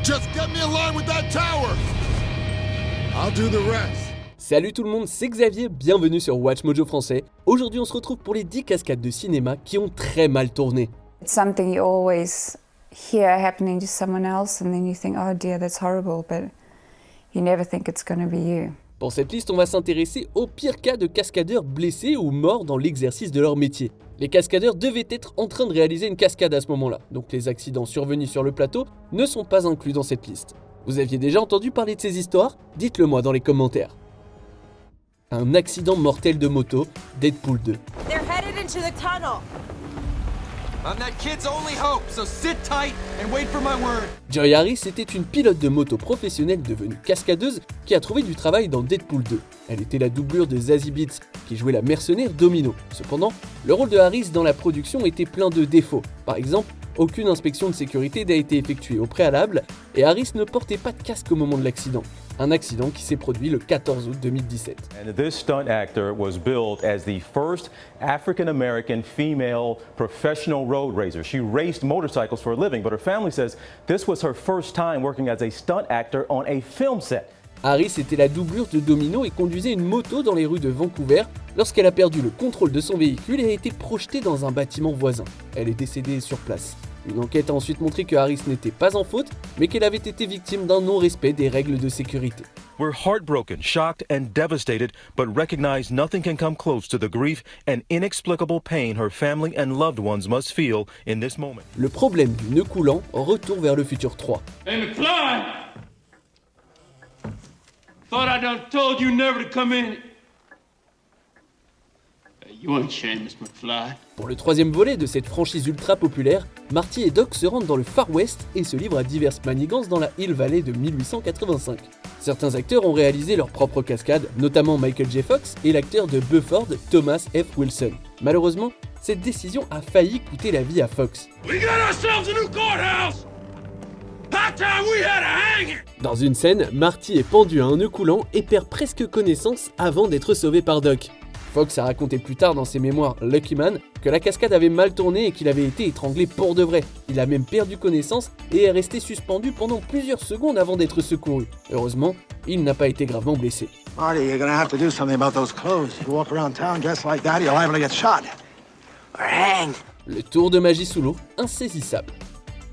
Just get me in line with that tower. I'll do the rest. Salut tout le monde, c'est Xavier, bienvenue sur Watch Mojo français. Aujourd'hui on se retrouve pour les 10 cascades de cinéma qui ont très mal tourné. It's something you always hear happening to someone else and then you think, oh dear, that's horrible, but you never think it's going to be you. Pour cette liste, on va s'intéresser aux pires cas de cascadeurs blessés ou morts dans l'exercice de leur métier. Les cascadeurs devaient être en train de réaliser une cascade à ce moment-là, donc les accidents survenus sur le plateau ne sont pas inclus dans cette liste. Vous aviez déjà entendu parler de ces histoires? Dites-le moi dans les commentaires. Un accident mortel de moto, Deadpool 2. They're headed into the tunnel. I'm that kid's only hope, so sit tight and wait for my word. Jerry Harris était une pilote de moto professionnelle devenue cascadeuse qui a trouvé du travail dans Deadpool 2. Elle était la doublure de Zazie Beetz qui jouait la mercenaire Domino. Cependant, le rôle de Harris dans la production était plein de défauts. Par exemple, aucune inspection de sécurité n'a été effectuée au préalable et Harris ne portait pas de casque au moment de l'accident. Un accident qui s'est produit le 14 août 2017. And this stunt actor was billed as the first African-American female professional road racer. She raced motorcycles for a living, but her family says this was her first time working as a stunt actor on a film set. Harris était la doublure de Domino et conduisait une moto dans les rues de Vancouver lorsqu'elle a perdu le contrôle de son véhicule et a été projetée dans un bâtiment voisin. Elle est décédée sur place. Une enquête a ensuite montré que Harris n'était pas en faute, mais qu'elle avait été victime d'un non-respect des règles de sécurité. We're heartbroken, shocked, and devastated, but recognize nothing can come close to the grief and inexplicable pain her family and loved ones must feel in this moment. Le problème du nœud coulant, retour vers le futur 3. Hey, McFly! Thought I done told you never to come in. You ain't Seamus McFly. Pour le troisième volet de cette franchise ultra populaire, Marty et Doc se rendent dans le Far West et se livrent à diverses manigances dans la Hill Valley de 1885. Certains acteurs ont réalisé leurs propres cascades, notamment Michael J. Fox et l'acteur de Buford, Thomas F. Wilson. Malheureusement, cette décision a failli coûter la vie à Fox. We got ourselves a new courthouse! Hot time we had a hanging! Dans une scène, Marty est pendu à un nœud coulant et perd presque connaissance avant d'être sauvé par Doc. Fox a raconté plus tard dans ses mémoires Lucky Man que la cascade avait mal tourné et qu'il avait été étranglé pour de vrai. Il a même perdu connaissance et est resté suspendu pendant plusieurs secondes avant d'être secouru. Heureusement, il n'a pas été gravement blessé. Marty, you're gonna have to do something about those clothes. You walk around town dressed like that, you're liable to get shot. Or hanged. Le tour de magie sous l'eau, insaisissable.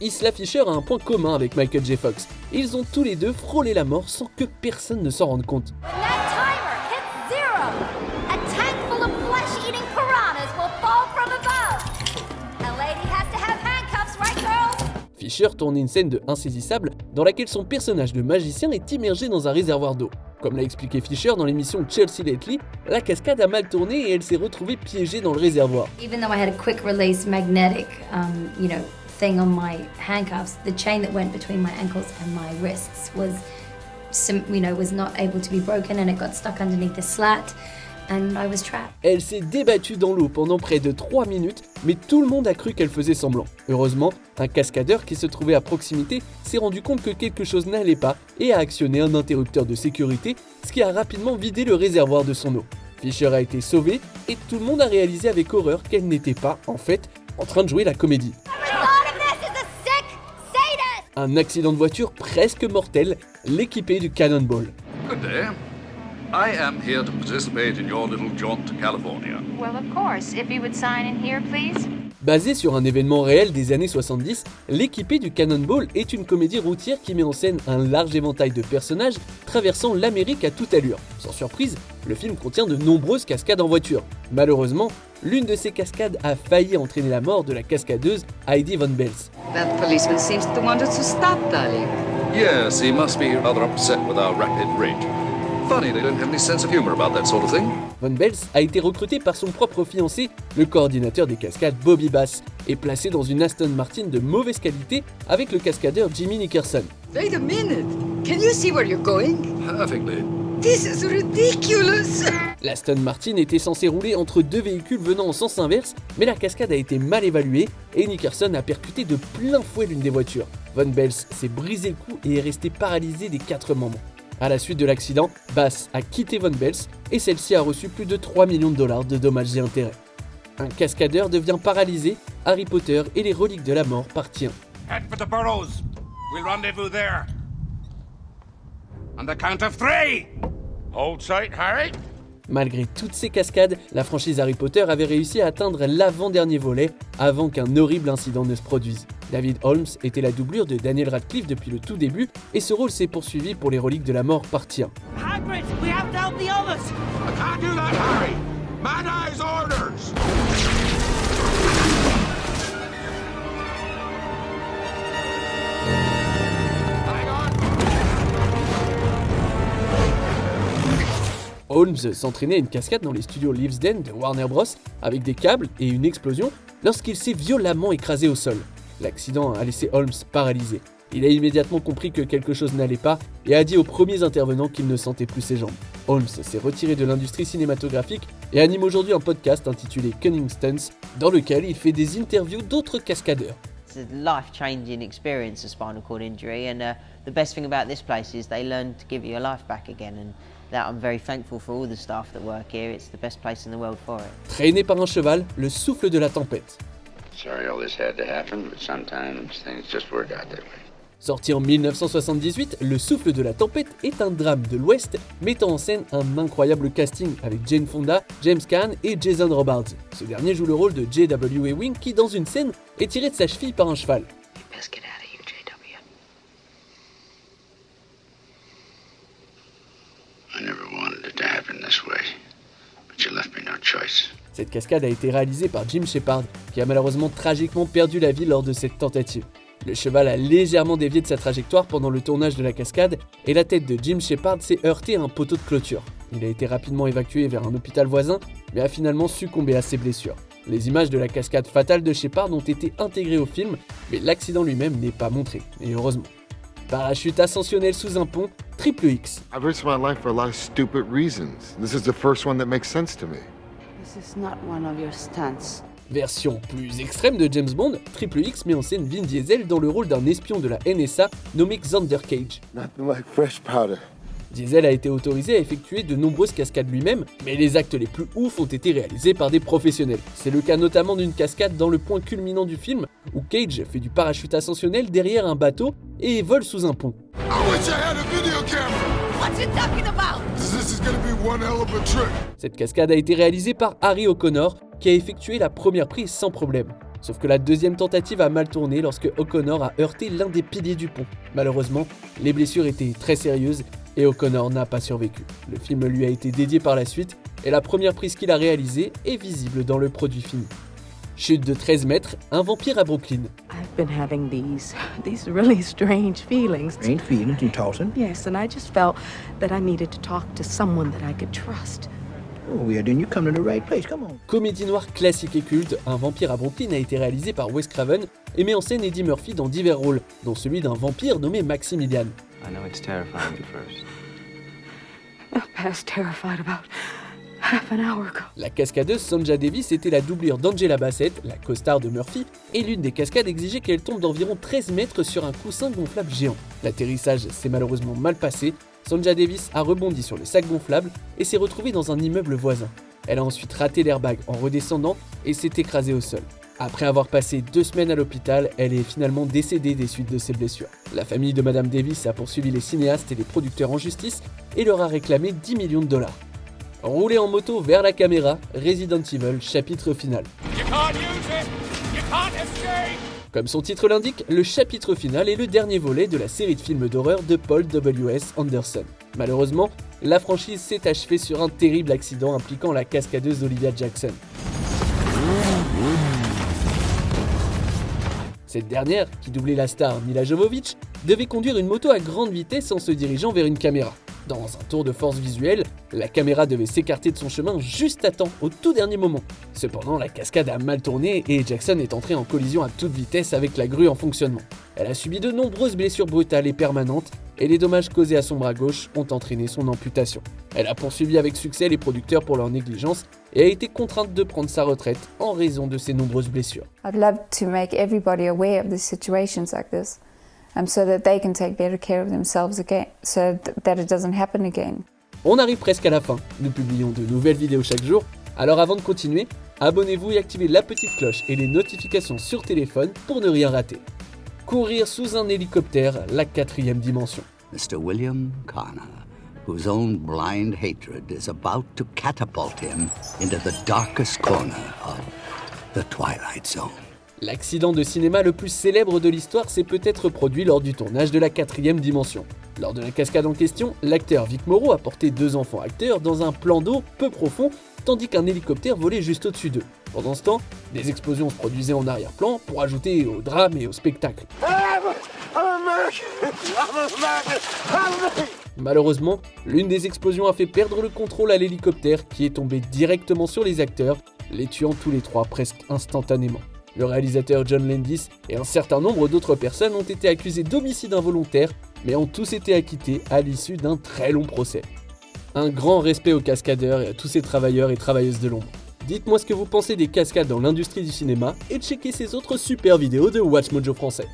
Isla Fisher a un point commun avec Michael J. Fox. Ils ont tous les deux frôlé la mort sans que personne ne s'en rende compte. Fisher tourne une scène de Insaisissable dans laquelle son personnage de magicien est immergé dans un réservoir d'eau. Comme l'a expliqué Fisher dans l'émission Chelsea Lately, la cascade a mal tourné et elle s'est retrouvée piégée dans le réservoir. Even though I had a quick release magnetic, thing on my handcuffs, the chain that went between my ankles and my wrists was not able to be broken and it got stuck underneath the slat. And I was trapped. Elle s'est débattue dans l'eau pendant près de 3 minutes, mais tout le monde a cru qu'elle faisait semblant. Heureusement, un cascadeur qui se trouvait à proximité s'est rendu compte que quelque chose n'allait pas et a actionné un interrupteur de sécurité, ce qui a rapidement vidé le réservoir de son eau. Fisher a été sauvée et tout le monde a réalisé avec horreur qu'elle n'était pas, en fait, en train de jouer la comédie. Un accident de voiture presque mortel, l'équipée du Cannonball. Good day. I am here to participate in your little jaunt to California. Well, of course. If you would sign in here, please. Basée sur un événement réel des années 70, l'équipée du Cannonball est une comédie routière qui met en scène un large éventail de personnages traversant l'Amérique à toute allure. Sans surprise, le film contient de nombreuses cascades en voiture. Malheureusement, l'une de ces cascades a failli entraîner la mort de la cascadeuse Heidi Von Bels. That policeman seems to want us to stop, darling. Yes, he must be rather upset with our rapid rate. Funny, they don't have any sense of humor about that sort of thing. Von Bels a été recruté par son propre fiancé, le coordinateur des cascades Bobby Bass, et placé dans une Aston Martin de mauvaise qualité avec le cascadeur Jimmy Nickerson. Wait a minute. Can you see where you're going? Perfectly. This is ridiculous. L'Aston Martin était censé rouler entre deux véhicules venant en sens inverse, mais la cascade a été mal évaluée et Nickerson a percuté de plein fouet l'une des voitures. Von Bels s'est brisé le cou et est resté paralysé des 4 membres. À la suite de l'accident, Bass a quitté Von Bels et celle-ci a reçu plus de 3 millions de dollars de dommages et intérêts. Un cascadeur devient paralysé, Harry Potter et les reliques de la mort partie 1. Head for the burrows. We'll rendezvous there. On the count of 3. Hold tight, Harry. Malgré toutes ces cascades, la franchise Harry Potter avait réussi à atteindre l'avant-dernier volet avant qu'un horrible incident ne se produise. David Holmes était la doublure de Daniel Radcliffe depuis le tout début et ce rôle s'est poursuivi pour les Reliques de la Mort partie 1. Hagrid, we have to help the others. I can't do that, Harry. Mad Eye's orders. Holmes s'entraînait à une cascade dans les studios Leavesden de Warner Bros. Avec des câbles et une explosion lorsqu'il s'est violemment écrasé au sol. L'accident a laissé Holmes paralysé. Il a immédiatement compris que quelque chose n'allait pas et a dit aux premiers intervenants qu'il ne sentait plus ses jambes. Holmes s'est retiré de l'industrie cinématographique et anime aujourd'hui un podcast intitulé Cunning Stunts dans lequel il fait des interviews d'autres cascadeurs. It's a life-changing experience, a spinal cord injury, and the best thing about this place is they learn to give you your life back again, and that I'm very thankful for all the staff that work here. It's the best place in the world for it. Traîné par un cheval, le souffle de la tempête. Sorry all this had to happen, but sometimes things just work out that way. Sorti en 1978, Le souffle de la tempête est un drame de l'Ouest mettant en scène un incroyable casting avec Jane Fonda, James Caan et Jason Robards. Ce dernier joue le rôle de J.W. Ewing qui, dans une scène, est tiré de sa cheville par un cheval. I never wanted it to happen this way, but you left me no choice. Cette cascade a été réalisée par Jim Shepard, qui a malheureusement tragiquement perdu la vie lors de cette tentative. Le cheval a légèrement dévié de sa trajectoire pendant le tournage de la cascade et la tête de Jim Shepard s'est heurtée à un poteau de clôture. Il a été rapidement évacué vers un hôpital voisin, mais a finalement succombé à ses blessures. Les images de la cascade fatale de Shepard ont été intégrées au film, mais l'accident lui-même n'est pas montré, et heureusement. Parachute ascensionnel sous un pont, Triple X. I've risked my life for a lot of stupid reasons. This is the first one that makes sense to me. This is not one of your stunts. Version plus extrême de James Bond, Triple X met en scène Vin Diesel dans le rôle d'un espion de la NSA nommé Xander Cage. Nothing like fresh powder. Diesel a été autorisé à effectuer de nombreuses cascades lui-même, mais les actes les plus ouf ont été réalisés par des professionnels. C'est le cas notamment d'une cascade dans le point culminant du film, où Cage fait du parachute ascensionnel derrière un bateau et vole sous un pont. I wish I had a video camera. What you talking about? This is gonna be one hell of a trip. Cette cascade a été réalisée par Harry O'Connor, qui a effectué la première prise sans problème. Sauf que la deuxième tentative a mal tourné lorsque O'Connor a heurté l'un des piliers du pont. Malheureusement, les blessures étaient très sérieuses et O'Connor n'a pas survécu. Le film lui a été dédié par la suite et la première prise qu'il a réalisée est visible dans le produit fini. Chute de 13 mètres, un vampire à Brooklyn. I've been having these really strange feelings. Strange feelings, you talking? Yes, and I just felt that I needed to talk to someone that I could trust. Oh, yeah, then you come to the right place, come on. Comédie noire classique et culte, Un vampire à Brooklyn a été réalisé par Wes Craven et met en scène Eddie Murphy dans divers rôles, dont celui d'un vampire nommé Maximilian. I know it's terrifying at first. I passed terrified about half an hour ago. La cascadeuse Sonja Davis était la doublure d'Angela Bassett, la co-star de Murphy, et l'une des cascades exigeait qu'elle tombe d'environ 13 mètres sur un coussin gonflable géant. L'atterrissage s'est malheureusement mal passé, Sonja Davis a rebondi sur le sac gonflable et s'est retrouvée dans un immeuble voisin. Elle a ensuite raté l'airbag en redescendant et s'est écrasée au sol. Après avoir passé 2 semaines à l'hôpital, elle est finalement décédée des suites de ses blessures. La famille de Madame Davis a poursuivi les cinéastes et les producteurs en justice et leur a réclamé 10 millions de dollars. Rouler en moto vers la caméra, Resident Evil, chapitre final. Comme son titre l'indique, le chapitre final est le dernier volet de la série de films d'horreur de Paul W.S. Anderson. Malheureusement, la franchise s'est achevée sur un terrible accident impliquant la cascadeuse Olivia Jackson. Cette dernière, qui doublait la star Mila Jovovich, devait conduire une moto à grande vitesse en se dirigeant vers une caméra. Dans un tour de force visuelle, la caméra devait s'écarter de son chemin juste à temps, au tout dernier moment. Cependant, la cascade a mal tourné et Jackson est entrée en collision à toute vitesse avec la grue en fonctionnement. Elle a subi de nombreuses blessures brutales et permanentes, et les dommages causés à son bras gauche ont entraîné son amputation. Elle a poursuivi avec succès les producteurs pour leur négligence et a été contrainte de prendre sa retraite en raison de ses nombreuses blessures. I'd love to make everybody aware of these situations like this, so that they can take better care of themselves again, so that it doesn't happen again. On arrive presque à la fin. Nous publions de nouvelles vidéos chaque jour, alors avant de continuer, abonnez-vous et activez la petite cloche et les notifications sur téléphone pour ne rien rater. courir sous un hélicoptère, la 4e dimension. Mr. William Connor, whose own blind hatred is about to catapult him into the darkest corner of the Twilight Zone. L'accident de cinéma le plus célèbre de l'histoire s'est peut-être produit lors du tournage de la 4e dimension. Lors de la cascade en question, l'acteur Vic Morrow a porté 2 enfants acteurs dans un plan d'eau peu profond, tandis qu'un hélicoptère volait juste au-dessus d'eux. Pendant ce temps, des explosions se produisaient en arrière-plan pour ajouter au drame et au spectacle. Malheureusement, l'une des explosions a fait perdre le contrôle à l'hélicoptère qui est tombé directement sur les acteurs, les tuant tous les 3 presque instantanément. Le réalisateur John Landis et un certain nombre d'autres personnes ont été accusés d'homicide involontaire, mais ont tous été acquittés à l'issue d'un très long procès. Un grand respect aux cascadeurs et à tous ces travailleurs et travailleuses de l'ombre. Dites-moi ce que vous pensez des cascades dans l'industrie du cinéma et checkez ces autres super vidéos de Watch Mojo français.